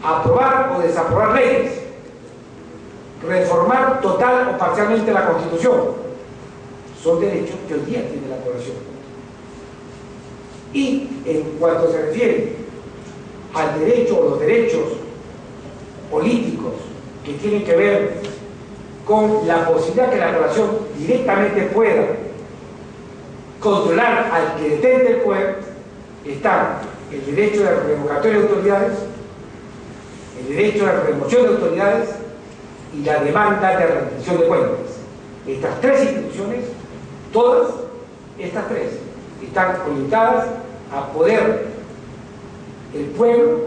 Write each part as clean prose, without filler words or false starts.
aprobar o desaprobar leyes, reformar total o parcialmente la Constitución. Son derechos que hoy día tiene la población. Y en cuanto se refiere al derecho o los derechos políticos que tienen que ver con la posibilidad que la población directamente pueda controlar al que detente el poder, están el derecho de revocatoria de autoridades, el derecho de remoción de autoridades y la demanda de rendición de cuentas. Estas tres instituciones, todas estas tres, están orientadas a poder el pueblo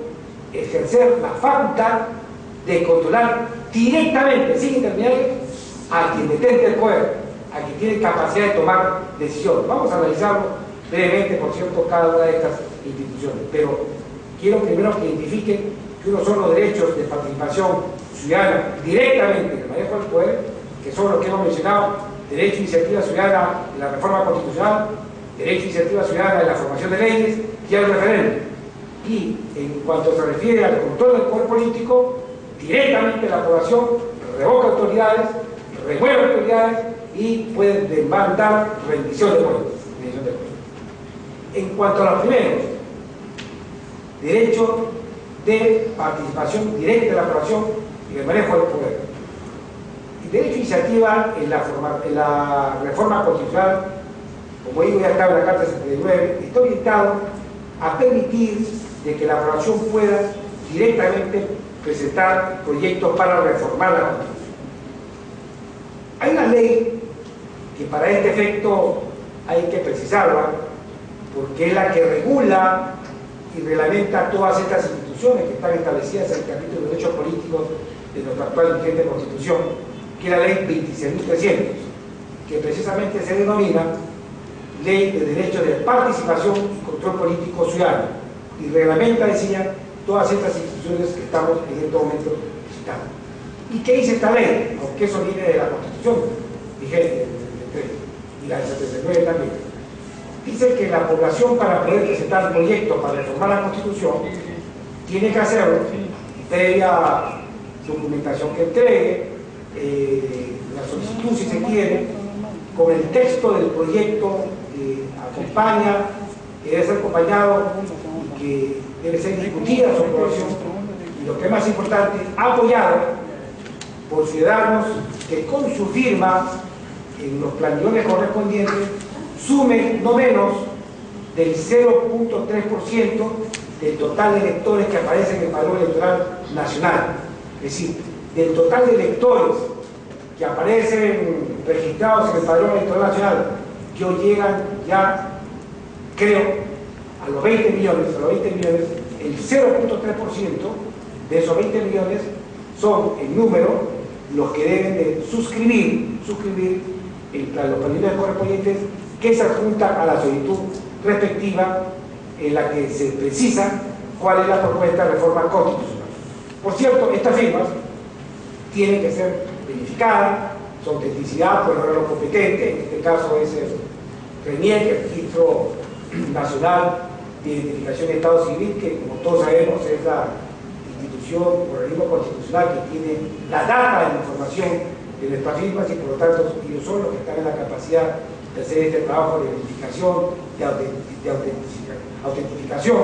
ejercer la facultad de controlar directamente, sin intermediarios, a quien detente el poder, a quien tiene capacidad de tomar decisiones. Vamos a analizarlo brevemente, por cierto, cada una de estas instituciones, pero quiero primero que identifiquen que uno son los derechos de participación ciudadana directamente en el manejo del poder, que son los que hemos mencionado: derecho a iniciativa ciudadana en la reforma constitucional, derecho a iniciativa ciudadana en la formación de leyes y al referéndum. Y en cuanto se refiere al control del poder político, directamente la población revoca autoridades, remueve autoridades y puede demandar rendición de cuentas. En cuanto a los primeros, derecho de participación directa de la población y el manejo del poder. El derecho a iniciativa en la reforma constitucional, como digo, ya está en la Carta 79, está orientado a permitir de que la población pueda directamente presentar proyectos para reformar la Constitución. Hay una ley que para este efecto hay que precisarla, porque es la que regula y reglamenta todas estas instituciones que están establecidas en el capítulo de derechos políticos de nuestra actual vigente Constitución, que es la ley 26.300, que precisamente se denomina Ley de Derechos de Participación y Control Político Ciudadano, y reglamenta, decía, todas estas instituciones que estamos en este momento citando. ¿Y qué dice esta ley? Aunque eso viene de la Constitución vigente del 73 y la del 79 también. Dice que la población, para poder presentar proyectos para reformar la Constitución, tiene que hacerlo previa documentación que entregue, la solicitud, si se quiere, con el texto del proyecto que acompaña, que debe ser acompañado y que debe ser discutida su aprobación, y lo que es más importante, apoyado por ciudadanos que con su firma en los planillones correspondientes sumen no menos del 0.3% del total de electores que aparecen en el padrón electoral nacional. Es decir, del total de electores que aparecen registrados en el padrón electoral nacional, que hoy llegan ya, creo, a los 20 millones, el 0.3% de esos 20 millones son en número los que deben de suscribir los planillones correspondientes, que se adjuntan a la solicitud respectiva en la que se precisa cuál es la propuesta de reforma constitucional. Por cierto, estas firmas tienen que ser verificadas, su autenticidad por el órgano competente, en este caso es el RENIEC, el Registro Nacional de Identificación de Estado Civil, que como todos sabemos es la institución o organismo constitucional que tiene la data de la información de nuestras firmas, y por lo tanto ellos son los que están en la capacidad de hacer este trabajo de verificación, de autentificación,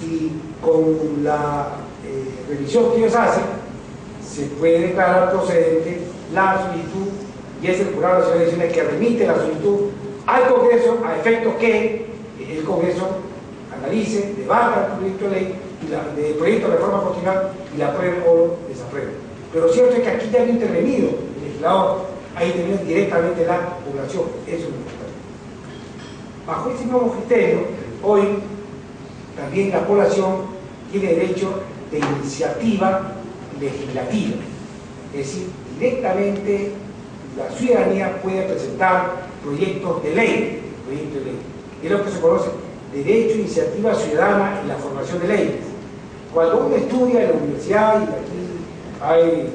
y con la revisión que ellos hacen se puede declarar procedente la solicitud, y es el Jurado Nacional de Elecciones que remite la solicitud al Congreso a efectos que el Congreso analice, debata el proyecto de ley, de proyecto de reforma constitucional, y la apruebe o desapruebe. Pero lo cierto es que aquí ya ha intervenido el legislador, ha intervenido directamente la población, eso es lo importante. Bajo ese nuevo criterio, hoy también la población tiene derecho de iniciativa legislativa, es decir, directamente la ciudadanía puede presentar proyectos de ley, es lo que se conoce derecho a iniciativa ciudadana en la formación de leyes. Cuando uno estudia en la universidad, y aquí hay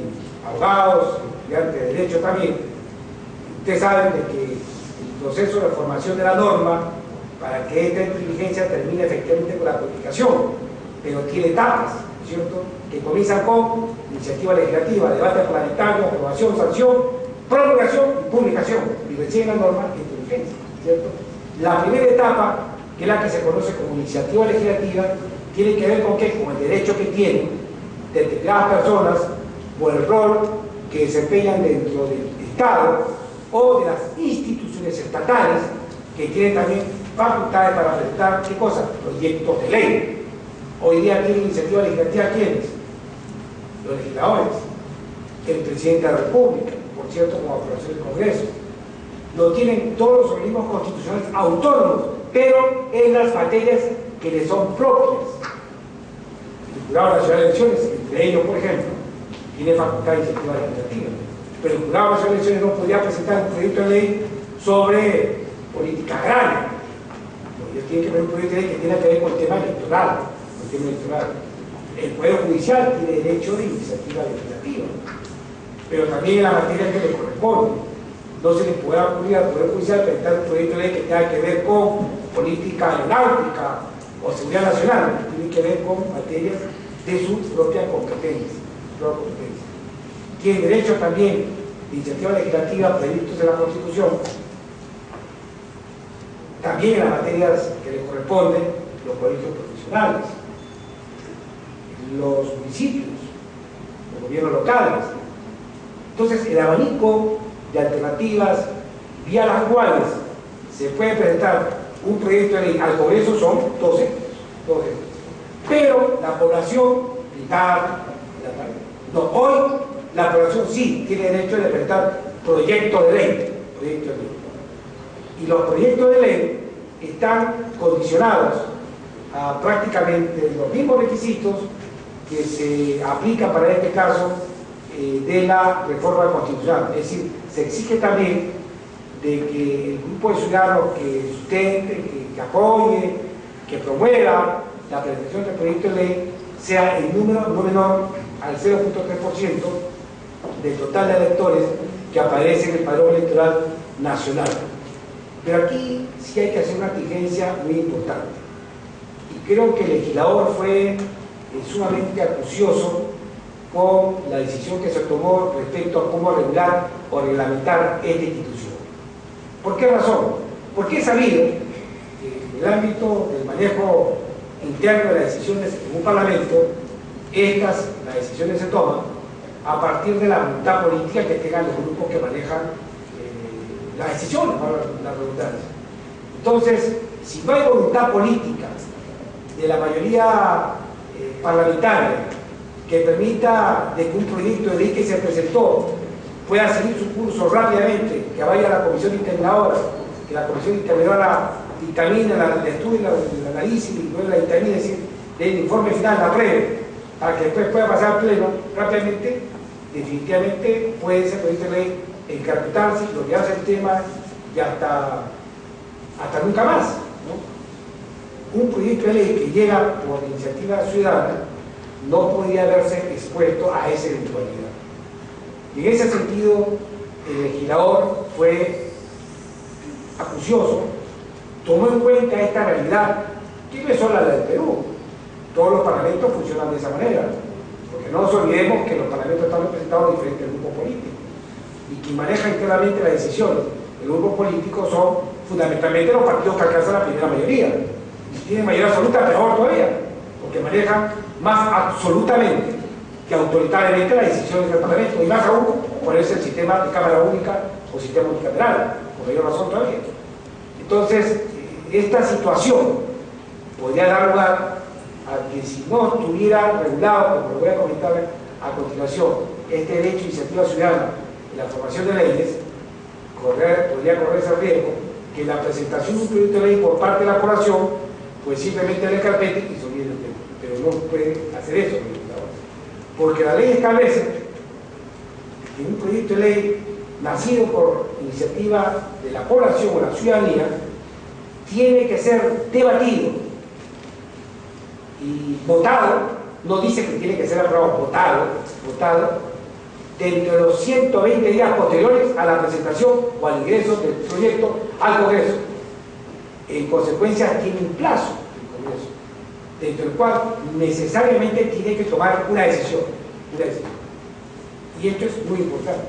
abogados, estudiantes de derecho también, ustedes saben de que el proceso de formación de la norma, para que esta inteligencia termine efectivamente con la publicación, pero tiene etapas, ¿no es cierto?, que comienzan con iniciativa legislativa, debate parlamentario, aprobación, sanción, promulgación y publicación, y recién la norma en urgencia, ¿cierto? La primera etapa, que es la que se conoce como iniciativa legislativa, tiene que ver con qué, con el derecho que tienen determinadas personas por el rol que desempeñan dentro del Estado o de las instituciones estatales que tienen también facultades para presentar, ¿qué cosa? Proyectos de ley. Hoy día tienen iniciativa legislativa, ¿quiénes? Los legisladores, el presidente de la República, por cierto, como aprobación del Congreso. Lo tienen todos los organismos constitucionales autónomos, pero en las materias que les son propias. El Jurado Nacional de Elecciones, entre ellos, por ejemplo, tiene facultad de iniciativa legislativa, pero el Jurado Nacional de Elecciones no podía presentar un proyecto de ley sobre política agraria. Ellos tienen que ver un proyecto de ley que tiene que ver con el tema electoral. El Poder Judicial tiene derecho de iniciativa legislativa, pero también en la materia que le corresponde. No se le puede ocurrir al Poder Judicial presentar un proyecto de ley que tenga que ver con política aeronáutica o seguridad nacional, que tiene que ver con materias de su propia competencia. Tiene derecho también de iniciativa legislativa previstos en la Constitución, también en las materias que le corresponden los colegios profesionales, los municipios, los gobiernos locales. Entonces, el abanico de alternativas vía las cuales se puede presentar un proyecto de ley al Congreso son 12. Pero la población no, hoy la población sí tiene derecho de presentar proyectos de ley. Y los proyectos de ley están condicionados a prácticamente los mismos requisitos que se aplican para este caso de la reforma constitucional. Es decir, se exige también de que el grupo de ciudadanos que sustente, que apoye, que promueva la presentación del proyecto de ley sea en número no menor al 0.3% del total de electores que aparece en el padrón electoral nacional. Pero aquí sí hay que hacer una exigencia muy importante. Y creo que el legislador fue sumamente acucioso con la decisión que se tomó respecto a cómo regular o reglamentar esta institución. ¿Por qué razón? Porque es sabido que en el ámbito del manejo interno de las decisiones en un parlamento, las decisiones se toman a partir de la voluntad política que tengan los grupos que manejan las decisiones, para la redundancia. Entonces, si no hay voluntad política de la mayoría parlamentaria que permita de que un proyecto de ley que se presentó pueda seguir su curso rápidamente, que vaya a la comisión dictaminadora, que la comisión dictaminadora dictamina, la estudie, la analice y luego la dictamine, es decir, el informe final la apruebe, para que después pueda pasar al pleno rápidamente, definitivamente puede ese proyecto de ley encarpetarse, bloquearse el tema y hasta nunca más, ¿no? Un proyecto de ley que llega por iniciativa ciudadana no podría verse expuesto a esa eventualidad. Y en ese sentido, el legislador fue acucioso, tomó en cuenta esta realidad, que no es solo la del Perú. Todos los parlamentos funcionan de esa manera, porque no nos olvidemos que los parlamentos están representados en diferentes grupos políticos, y quien maneja internamente las decisiones del grupo político son fundamentalmente los partidos que alcanzan la primera mayoría. Y si tienen mayoría absoluta, mejor todavía, porque manejan más absolutamente que autoritariamente las decisiones del Parlamento, y más aún ponerse el sistema de Cámara Única o sistema unicameral, con mayor razón todavía. Entonces, esta situación podría dar lugar a que, si no estuviera regulado, como lo voy a comentar a continuación, este derecho de iniciativa ciudadana en la formación de leyes, podría correrse el riesgo que la presentación de un proyecto de ley por parte de la población, pues simplemente le carpete y se olvide el tema. Pero no puede hacer eso, porque la ley establece que un proyecto de ley nacido por iniciativa de la población o la ciudadanía tiene que ser debatido y votado, no dice que tiene que ser aprobado, votado dentro de los 120 días posteriores a la presentación o al ingreso del proyecto al Congreso. En consecuencia, tiene un plazo el Congreso dentro del cual necesariamente tiene que tomar una decisión. Y esto es muy importante.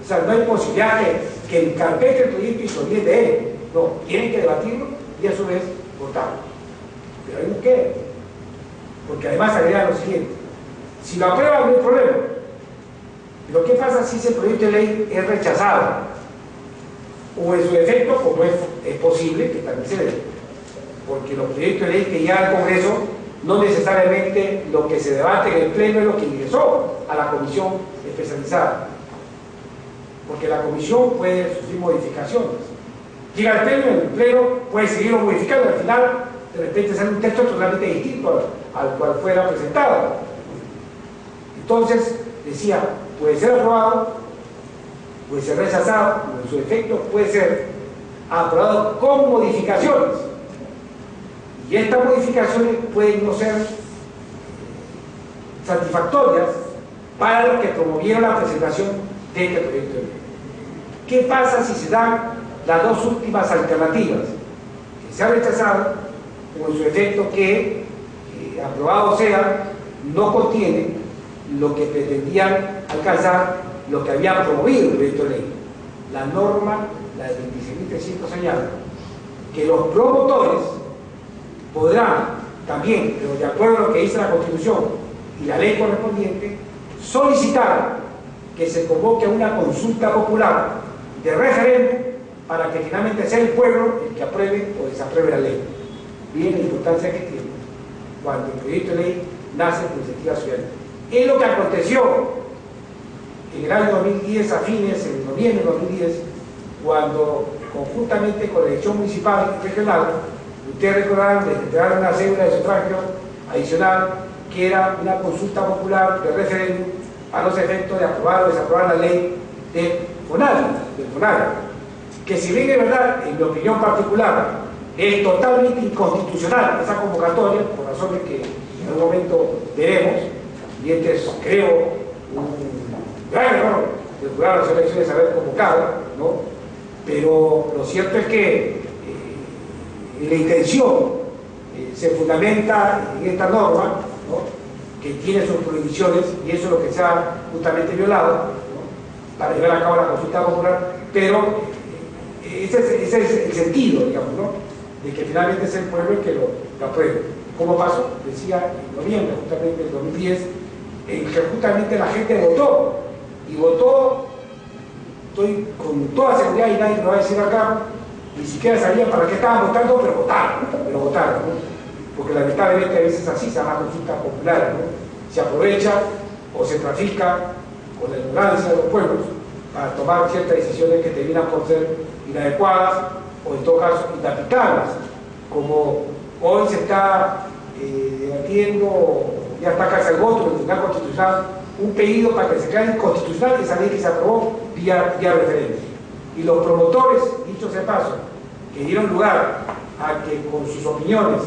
O sea, no hay posibilidad que encarpete el proyecto y se olvide de él. No, tienen que debatirlo y a su vez votarlo. Pero ahí no queda. Porque además agrega lo siguiente: si lo aprueban, no hay problema. Pero ¿qué pasa si ese proyecto de ley es rechazado? O en su defecto, como es posible que también se dé, porque los proyectos de ley que llegan al Congreso no necesariamente lo que se debate en el Pleno es lo que ingresó a la comisión especializada, porque la comisión puede sufrir modificaciones. Llega al Pleno y el Pleno puede seguirlo modificando, al final de repente sale un texto totalmente distinto al cual fuera presentado. Entonces, decía, puede ser aprobado, puede ser rechazado, o en su efecto puede ser aprobado con modificaciones. Y estas modificaciones pueden no ser satisfactorias para los que promovieron la presentación de este proyecto de ley. ¿Qué pasa si se dan las dos últimas alternativas? Que sea rechazado, o en su efecto que aprobado sea, no contiene lo que pretendían alcanzar los que habían promovido el proyecto de ley. La norma, la de 26.300, señala que los promotores podrán también, pero de acuerdo a lo que dice la Constitución y la ley correspondiente, solicitar que se convoque a una consulta popular de referéndum para que finalmente sea el pueblo el que apruebe o desapruebe la ley. Miren la importancia que tiene cuando el proyecto de ley nace por iniciativa ciudadana. Es lo que aconteció en el año 2010, a fines, en noviembre de 2010, cuando conjuntamente con la elección municipal y regional, ustedes recordarán de entregar una cédula de sufragio adicional que era una consulta popular de referéndum a los efectos de aprobar o desaprobar la ley del FONAVI, que si bien es verdad, en mi opinión particular, es totalmente inconstitucional esa convocatoria, por razones que en algún momento veremos, y este es, creo, un gran error del Jurado de las Elecciones haber convocado, ¿no? Pero lo cierto es que la intención se fundamenta en esta norma, ¿no?, que tiene sus prohibiciones, y eso es lo que se ha justamente violado, ¿no?, para llevar a cabo la consulta popular, pero ese es el sentido, digamos, ¿no?, de que finalmente es el pueblo el que lo apruebe. ¿Cómo pasó? Decía en noviembre justamente del 2010, en que justamente la gente votó, y votó, estoy con toda seguridad y nadie lo va a decir acá, ni siquiera sabían para qué estaban votando, pero votaron, ¿no? Porque lamentablemente a veces así se llama consulta popular, ¿no? Se aprovecha o se trafica con la ignorancia de los pueblos para tomar ciertas decisiones que terminan por ser inadecuadas o en todo caso inaplicables, como hoy se está debatiendo, ya está casi al voto del Tribunal Constitucional, un pedido para que se crea inconstitucional esa ley que se aprobó vía referéndum. Y los promotores, dicho sea paso, que dieron lugar a que con sus opiniones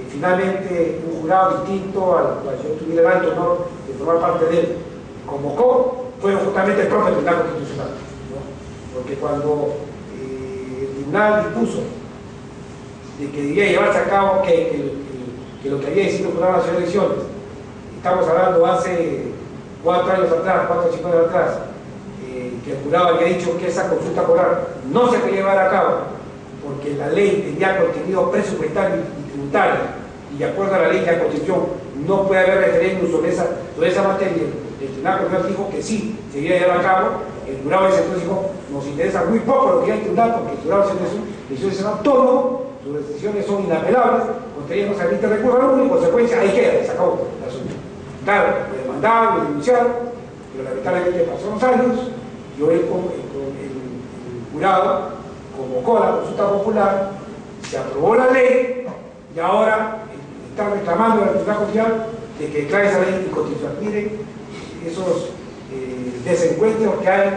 finalmente un jurado distinto al cual yo tuviera el alto honor de formar parte de él convocó, fueron justamente el propio Tribunal Constitucional, ¿no? Porque cuando el Tribunal dispuso de que debía llevarse a cabo que lo que había decidido el Jurado Nacional de Elecciones, estamos hablando hace 4 años atrás, 4 o 5 años atrás, que el jurado había dicho que esa consulta popular no se podía llevar a cabo porque la ley tenía contenido presupuestario y tributario, y de acuerdo a la ley de la Constitución no puede haber referéndum sobre esa materia. El Tribunal Constitucional dijo que sí se debía llevar a cabo. El jurado ese entonces dijo: nos interesa muy poco lo que hay en el tribunal, porque el jurado es autónomo, sus decisiones son inapelables, contra no se admite recurso, y en consecuencia ahí queda, se acabó el asunto. Claro, lo demandaron, lo denunciaron, pero lamentablemente pasaron los años, y hoy el jurado convocó la consulta popular, se aprobó la ley, y ahora están reclamando al Tribunal Constitucional de que declare esa ley inconstitucional. Miren esos desencuentros que hay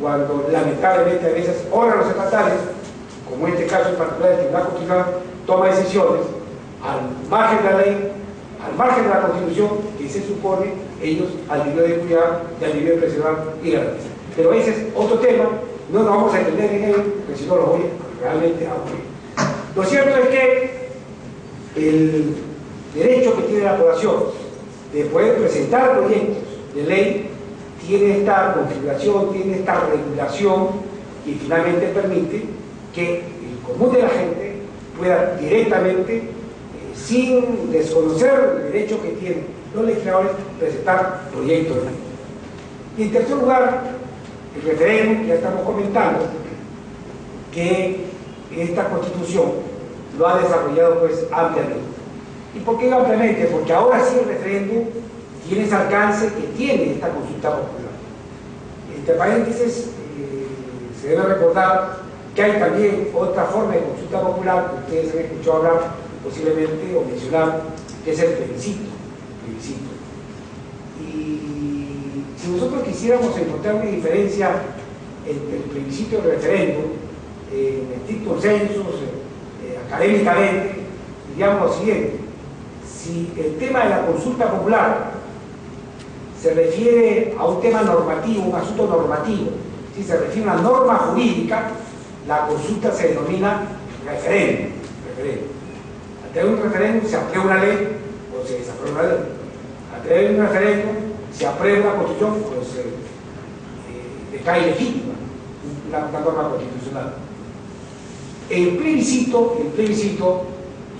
cuando lamentablemente a veces órganos estatales, como en este caso en particular el Tribunal Constitucional, toma decisiones al margen de la ley, al margen de la Constitución, que se supone ellos al nivel de cuidar y al nivel de preservar y garantizar. Pero ese es otro tema, no nos vamos a entender en ello, porque si no lo voy realmente a aburrir. Lo cierto es que derecho que tiene la población de poder presentar proyectos de ley tiene esta configuración, tiene esta regulación que finalmente permite que el común de la gente pueda directamente, sin desconocer el derecho que tienen los legisladores, presentar proyectos de ley. Y en tercer lugar, el referéndum, ya estamos comentando que esta Constitución lo ha desarrollado pues ampliamente. ¿Y por qué ampliamente? Porque ahora sí el referéndum tiene ese alcance que tiene esta consulta popular. Entre paréntesis, se debe recordar que hay también otra forma de consulta popular que ustedes han escuchado hablar posiblemente o mencionar, que es el plebiscito. Y si nosotros quisiéramos encontrar una diferencia entre el plebiscito y el referéndum, en estricto sensu, académicamente, diríamos lo siguiente: si el tema de la consulta popular se refiere a un tema normativo, un asunto normativo, si se refiere a una norma jurídica, la consulta se denomina referéndum. A través de un referéndum se aprueba una ley o se desaprueba una ley. A través de un referéndum se aprueba una constitución o se decae legítima una norma constitucional. El plebiscito,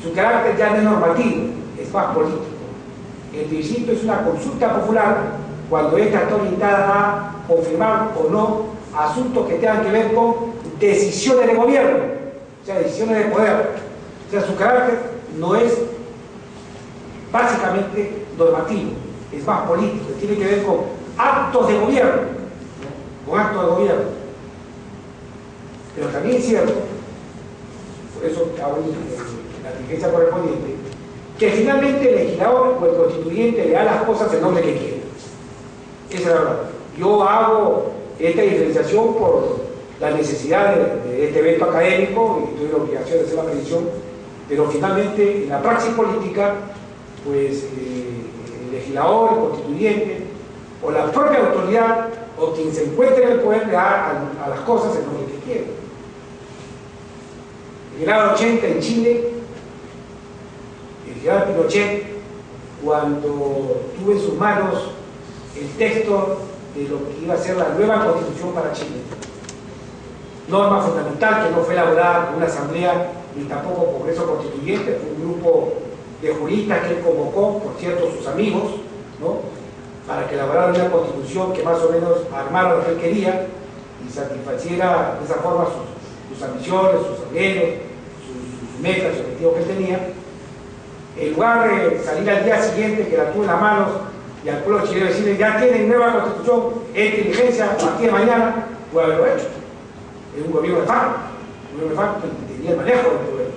su carácter ya no es normativo, es más político. El plebiscito es una consulta popular cuando esta está orientada a confirmar o no asuntos que tengan que ver con decisiones de gobierno, o sea, decisiones de poder. O sea, su carácter no es básicamente normativo, es más político, tiene que ver con actos de gobierno, ¿no? Con actos de gobierno. Pero también es cierto, por eso hago la diligencia correspondiente, que finalmente el legislador o el constituyente le da las cosas en nombre que quiere. Esa es la verdad. Yo hago esta diferenciación por la necesidad de este evento académico y tuve la obligación de hacer la medición, pero finalmente en la praxis política, pues el legislador, el constituyente o la propia autoridad o quien se encuentre en el poder le da a las cosas en nombre que quiere. En el año 80 en Chile, el general Pinochet, cuando tuvo en sus manos el texto de lo que iba a ser la nueva constitución para Chile, norma fundamental que no fue elaborada por una asamblea ni tampoco por Congreso Constituyente, fue un grupo de juristas que él convocó, por cierto, sus amigos, ¿no?, para que elaboraran una constitución que más o menos armara lo que él quería y satisfaciera de esa forma sus ambiciones, sus anhelos, sus metas, sus objetivos que él tenía. En lugar de salir al día siguiente que la tuvo en las manos y al pueblo chileno decirle: ya tienen nueva constitución, es diligencia, a partir de mañana, puede haberlo hecho. Es un gobierno de facto, que tenía el manejo del poder.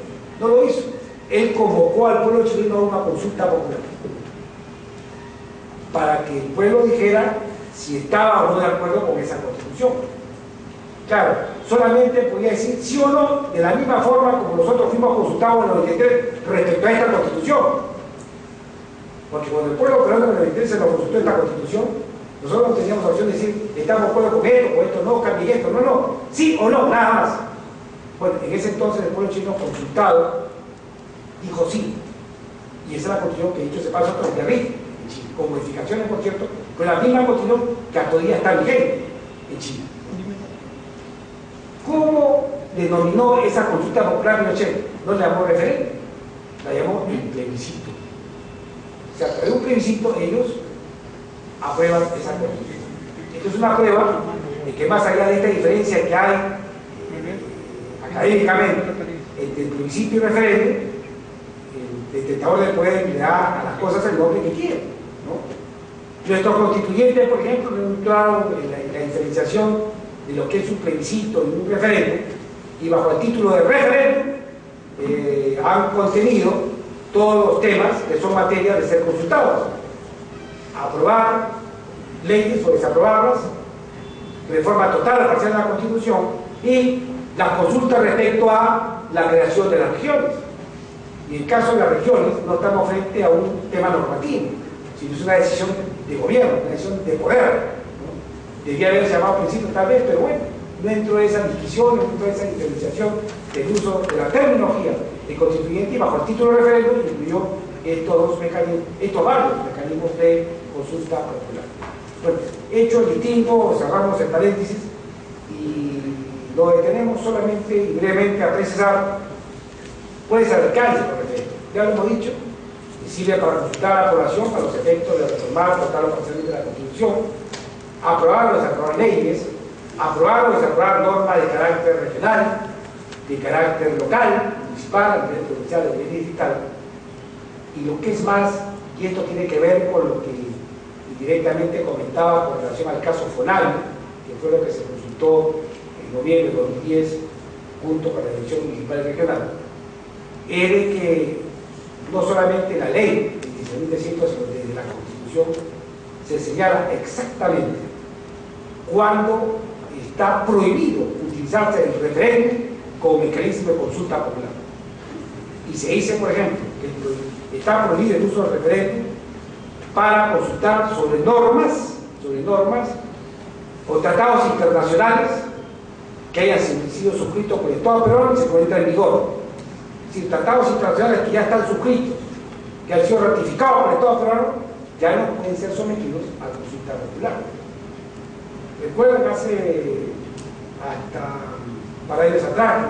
No lo hizo. Él convocó al pueblo chileno a una consulta popular para que el pueblo dijera si estaba o no de acuerdo con esa constitución. Claro, solamente podía decir sí o no, de la misma forma como nosotros fuimos consultados en el 93 respecto a esta constitución. Porque cuando el pueblo peruano en el 93 se nos consultó esta constitución, nosotros no teníamos la opción de decir: estamos de acuerdo con esto no, cambie esto, no, sí o no, nada más. Bueno, en ese entonces el pueblo chileno consultado dijo sí, y esa es la constitución que, dicho se pasa, todavía rige en Chile, con modificaciones, por cierto, pero la misma constitución que hasta hoy día está vigente en Chile. ¿Cómo denominó esa consulta popular Pinochet? No le llamó referéndum, la llamó plebiscito. O sea, a través de un plebiscito ellos aprueban esa constitución. Esto es una prueba de que, más allá de esta diferencia que hay académicamente entre el plebiscito y el referéndum, el detentador del poder le da a las cosas el nombre que quiere, ¿no? Nuestros constituyentes, por ejemplo, han entrado en la diferenciación de lo que es un plebiscito y un referéndum, y bajo el título de referéndum han contenido todos los temas que son materia de ser consultados: aprobar leyes o desaprobarlas, reforma total o parcial de la Constitución y la consulta respecto a la creación de las regiones. Y en el caso de las regiones no estamos frente a un tema normativo, sino es una decisión de gobierno, una decisión de poder, ¿no? Debía haberse llamado principio tal vez, pero bueno, dentro de esa discusión, dentro de esa diferenciación del uso de la terminología de constituyente, y bajo el título de referéndum incluyó estos varios mecanismos de consulta popular. Bueno, hecho el distinto, cerramos el paréntesis y lo detenemos solamente y brevemente a precisar cuál es el alcance del referéndum. Ya lo hemos dicho, sirve para consultar a la población para los efectos de reformar total o parcialmente la Constitución, aprobar o desaprobar leyes, aprobar o desaprobar normas de carácter regional, de carácter local, municipal, a nivel provincial, a nivel digital. Y lo que es más, y esto tiene que ver con lo que directamente comentaba con relación al caso FONAVI, que fue lo que se consultó en noviembre de 2010 junto con la elección municipal y regional, es de que no solamente la ley 16.300, sino desde la Constitución se señala exactamente cuándo está prohibido utilizarse el referéndum como mecanismo de consulta popular. Y se dice, por ejemplo, que está prohibido el uso del referéndum para consultar sobre normas o tratados internacionales que hayan sido suscritos por el Estado peruano y se encuentran en vigor. Es decir, tratados internacionales que ya están suscritos, que han sido ratificados por el Estado peruano, ya no pueden ser sometidos a consulta popular. Recuerden que hasta para años atrás,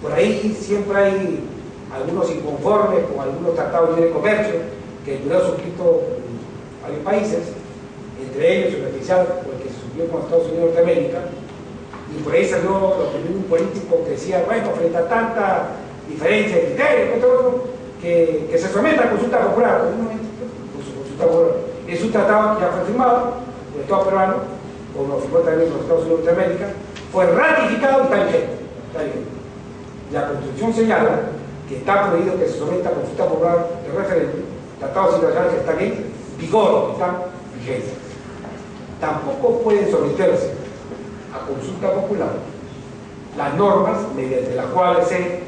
por ahí siempre hay algunos inconformes con algunos tratados de libre comercio que el Perú ha suscrito en varios países, entre ellos en especial porque se suscribió con Estados Unidos de Norteamérica, y por ahí salió un político que decía, bueno, frente a tanta diferencia de criterios, que se someta a consulta popular. Consulta popular. Es un tratado que ya fue firmado por el Estado peruano, como lo firmó también con Estados Unidos de Norteamérica, fue ratificado y está vigente. La Constitución señala que está prohibido que se someta a consulta popular de referéndum, tratados internacionales que están en vigor, que están vigentes. Tampoco pueden someterse a consulta popular las normas mediante las cuales se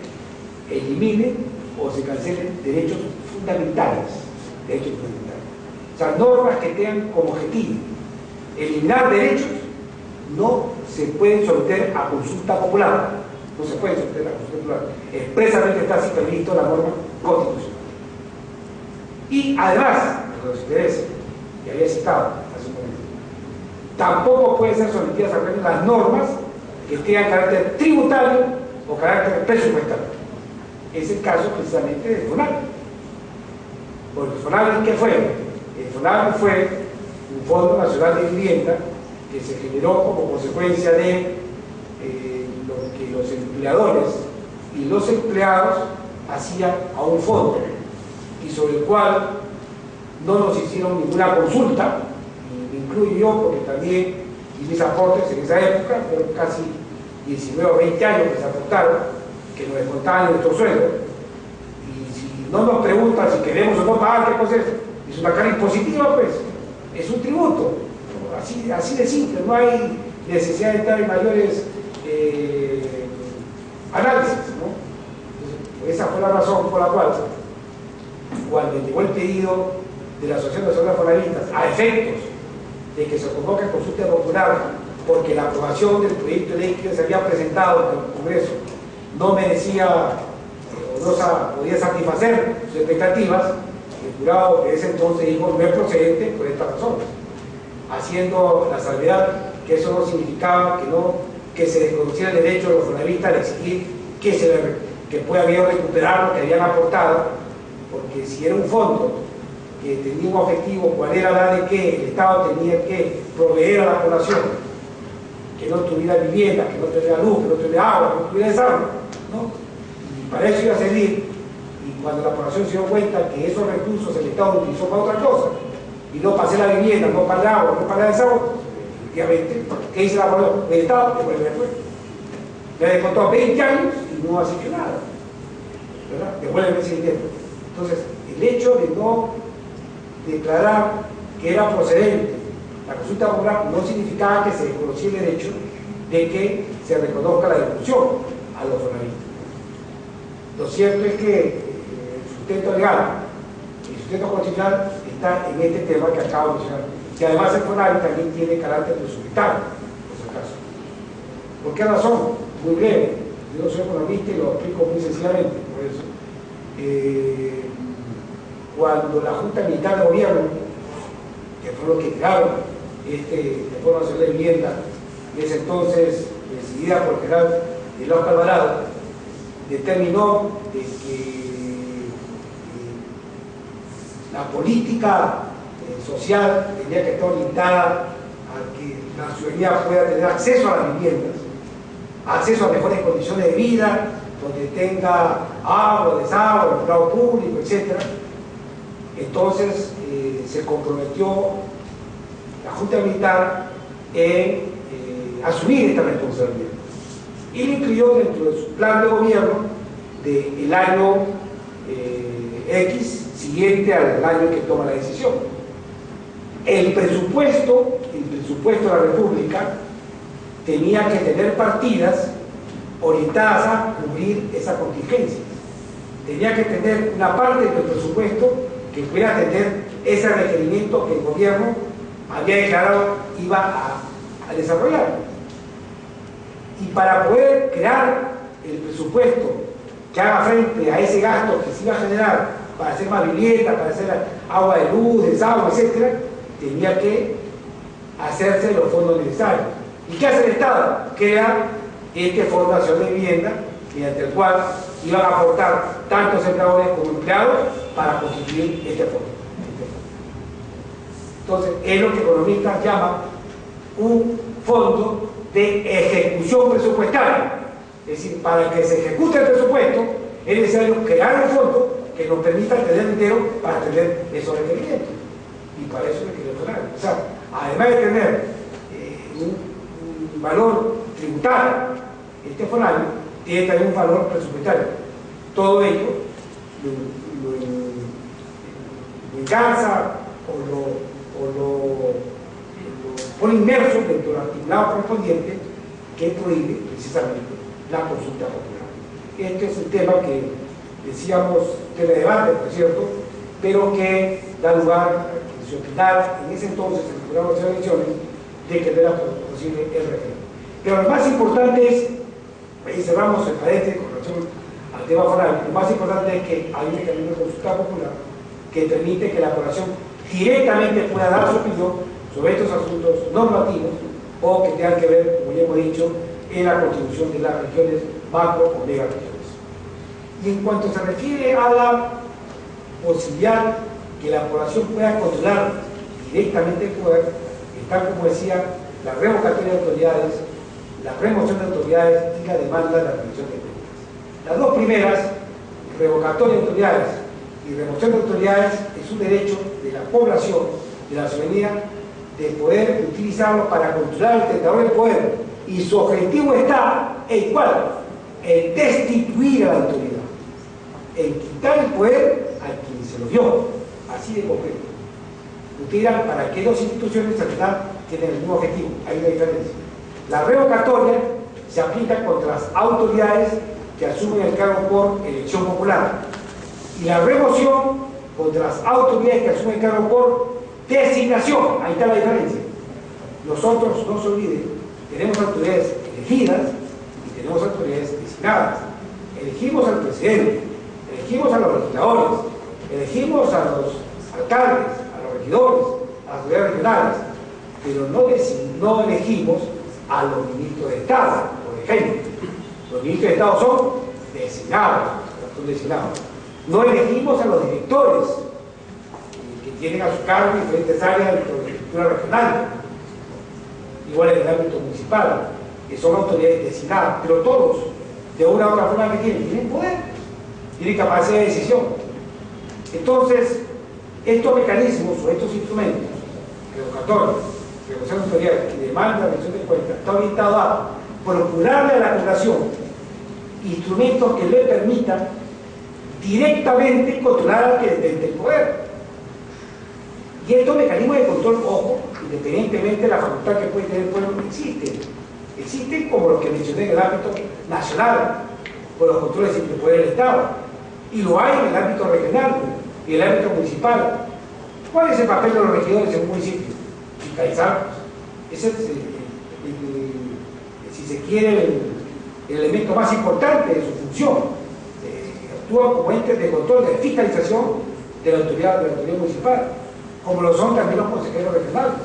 eliminen o se cancelen derechos fundamentales. O sea, normas que tengan como objetivo eliminar derechos no se pueden someter a consulta popular. No se pueden someter a consulta popular. Expresamente está así previsto la norma constitucional. Y además, lo que nos interesa, que había citado hace un momento, tampoco pueden ser sometidas a las normas que tengan carácter tributario o carácter presupuestario. Es el caso precisamente del FONAVI. Porque el FONAVI, ¿qué fue? El FONAVI fue un Fondo Nacional de Vivienda que se generó como consecuencia de lo que los empleadores y los empleados hacían a un fondo y sobre el cual no nos hicieron ninguna consulta, y me incluyo yo porque también hice mis aportes en esa época, fueron casi 19 o 20 años que se aportaron, que nos descontaban nuestro sueldo, y si no nos preguntan si queremos o no pagar, ¿qué cosa es? Es una carga impositiva, pues, es un tributo, así de simple, no hay necesidad de estar en mayores análisis, ¿no? Entonces, esa fue la razón por la cual, cuando llegó el pedido de la Asociación Nacional de Fonavistas a efectos de que se convoque consulta popular porque la aprobación del proyecto de ley que se había presentado en el Congreso no merecía o no podía satisfacer sus expectativas, el jurado de ese entonces dijo no es procedente por estas razones, haciendo la salvedad que eso no significaba que se desconociera el derecho de los fonavistas de exigir que pueda haber recuperar lo que habían aportado, porque si era un fondo que tenía un objetivo, cuál era la de que el Estado tenía que proveer a la población que no tuviera vivienda, que no tuviera luz, que no tuviera agua, que no tuviera desagüe, ¿no? Y para eso iba a servir, y cuando la población se dio cuenta que esos recursos el Estado utilizó para otra cosa, y no para hacer la vivienda, no para el agua, no para el desagüe, efectivamente, ¿qué dice la población? El Estado devuelve después. Le descontó 20 años y no ha hecho nada, ¿verdad? Devuelve ese dinero. Entonces, el hecho de no declarar que era procedente la consulta popular no significaba que se reconociera el derecho de que se reconozca la devolución a los fonavistas. Lo cierto es que el sustento legal y el sustento constitucional está en este tema que acabo de mencionar, que además el FONAVI también tiene carácter presupuestario, por si acaso. ¿Por qué razón? Muy breve, yo soy economista y lo explico muy sencillamente, por eso. cuando la Junta Militar de Gobierno, que fue lo que crearon el Fondo Nacional de Vivienda, en ese entonces presidida por el general Oscar Alvarado, determinó de que la política social tenía que estar orientada a que la ciudadanía pueda tener acceso a las viviendas, acceso a mejores condiciones de vida, donde tenga agua, desagüe, alumbrado público, etc. Entonces se comprometió la Junta Militar en asumir esta responsabilidad y lo incluyó dentro de su plan de gobierno del año X siguiente al año en que toma la decisión. El presupuesto de la República tenía que tener partidas orientadas a cubrir esa contingencia. Tenía que tener una parte del presupuesto que pudiera atender ese requerimiento que el gobierno había declarado iba a desarrollar. Y para poder crear el presupuesto que haga frente a ese gasto que se iba a generar para hacer más vivienda, para hacer agua de luz, desagüe, etc., tenía que hacerse los fondos necesarios. ¿Y qué hace el Estado? Crea este Fondo Nacional de Vivienda, mediante el cual iban a aportar tantos empleadores como empleados para constituir este fondo. Entonces, es lo que economistas llaman un fondo de ejecución presupuestaria. Es decir, para que se ejecute el presupuesto, es necesario crear un fondo que nos permita tener dinero para atender esos requerimientos. Y para eso requerimos foral. O sea, además de tener un valor tributario, este foral tiene también un valor presupuestario. Todo ello lo engarza o lo pone inmerso dentro del articulado correspondiente que prohíbe precisamente la consulta popular. Este es un tema que decíamos, tema de debate, por cierto, pero que da lugar a que se opinara en ese entonces, en el programa de elecciones, de que no era posible el referéndum. Pero lo más importante es, y cerramos el paréntesis con relación al tema foral, lo más importante es que hay un mecanismo de consulta popular que permite que la población directamente pueda dar su opinión sobre estos asuntos normativos o que tengan que ver, como ya hemos dicho, en la constitución de las regiones macro o megaregiones. Y en cuanto se refiere a la posibilidad que la población pueda controlar directamente el poder, está, como decía, la revocatoria de autoridades, la remoción de autoridades y la demanda de la rendición de cuentas. Las dos primeras, revocatoria de autoridades y remoción de autoridades, es un derecho de la población, de la ciudadanía, de poder utilizarlo para controlar el tentador del poder. Y su objetivo está en cuál? En destituir a la autoridad, en quitar el poder a quien se lo dio, así de concreto. Ustedes dirán, ¿para qué dos instituciones en realidad tienen el mismo objetivo? Hay una diferencia. La revocatoria se aplica contra las autoridades que asumen el cargo por elección popular, y la remoción contra las autoridades que asumen el cargo por designación. Ahí está la diferencia. Nosotros, no se olviden, tenemos autoridades elegidas y tenemos autoridades designadas. Elegimos al presidente, elegimos a los legisladores, elegimos a los alcaldes, a los regidores, a las autoridades regionales, pero no elegimos a los ministros de Estado, por ejemplo. Los ministros de Estado son designados. No elegimos a los directores que tienen a su cargo diferentes áreas de la estructura regional, igual en el ámbito municipal, que son autoridades designadas, pero todos, de una u otra forma, que tienen poder, tienen capacidad de decisión. Entonces, estos mecanismos o estos instrumentos, revocatorios, revocación de autoridad y demanda de rendición de cuentas, está orientado a procurarle a la población instrumentos que le permitan directamente controlar al que detente el poder. Y estos mecanismos de control, ojo, independientemente de la facultad que puede tener el pueblo, existen como los que mencioné en el ámbito nacional, por los controles de poder del Estado, y lo hay en el ámbito regional y en el ámbito municipal. ¿Cuál es el papel de los regidores en un municipio? Fiscalizar. Ese es, si se quiere, el elemento más importante de su función. Actúan como entes de control, de fiscalización de la autoridad municipal, como lo son también los consejeros regionales.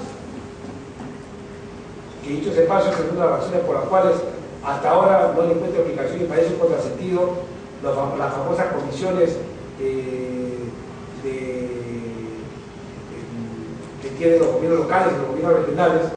Que dicho ese paso es una de las razones por las cuales hasta ahora no le encuentro explicación y parece un contrasentido las famosas comisiones que tienen los gobiernos locales y los gobiernos regionales.